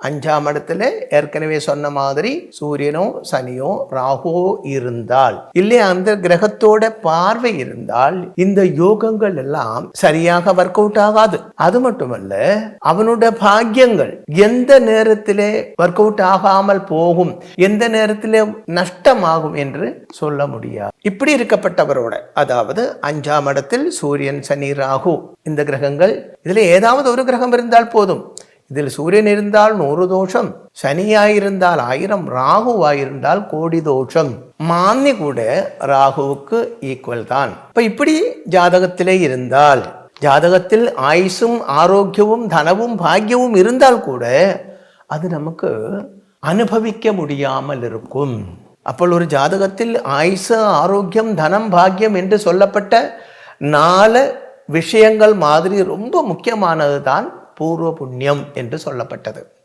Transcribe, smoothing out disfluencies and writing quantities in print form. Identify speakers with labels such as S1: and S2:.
S1: அஞ்சாம் இடத்துல ஏற்கனவே சொன்ன மாதிரி சூரியனோ சனியோ ராகுவோ இருந்தால், இல்லை அந்த கிரகத்தோட பார்வை இருந்தால் இந்த யோகங்கள் எல்லாம் சரியாக ஒர்க் அவுட் ஆகாது. அது மட்டுமல்ல, அவனுடைய பாக்கியங்கள் எந்த நேரத்திலே ஒர்க் அவுட் ஆகாமல் போகும், எந்த நேரத்திலே நஷ்டமாகும் என்று சொல்ல முடியாது. இப்படி இருக்கப்பட்டவரோட, அதாவது அஞ்சாம் இடத்தில் சூரியன் சனி ராகு இந்த கிரகங்கள், இதுல ஏதாவது ஒரு கிரகம் இருந்தால் போதும். இதில் சூரியன் இருந்தால் 100 தோஷம், சனியாயிருந்தால் 1000, ராகுவாயிருந்தால் கோடி தோஷம். மாந்தி கூட ராகுவுக்கு ஈக்குவல் தான். இப்ப இப்படி ஜாதகத்திலே இருந்தால், ஜாதகத்தில் ஆயுசும் ஆரோக்கியமும் தனமும் பாக்கியமும் இருந்தால் கூட அது நமக்கு அனுபவிக்க முடியாமல் இருக்கும். அப்போ ஒரு ஜாதகத்தில் ஆயுசு ஆரோக்கியம் தனம் பாக்கியம் என்று சொல்லப்பட்ட 4 விஷயங்கள் மாதிரி ரொம்ப முக்கியமானது தான் பூர்வ புண்ணியம் என்று சொல்லப்பட்டது.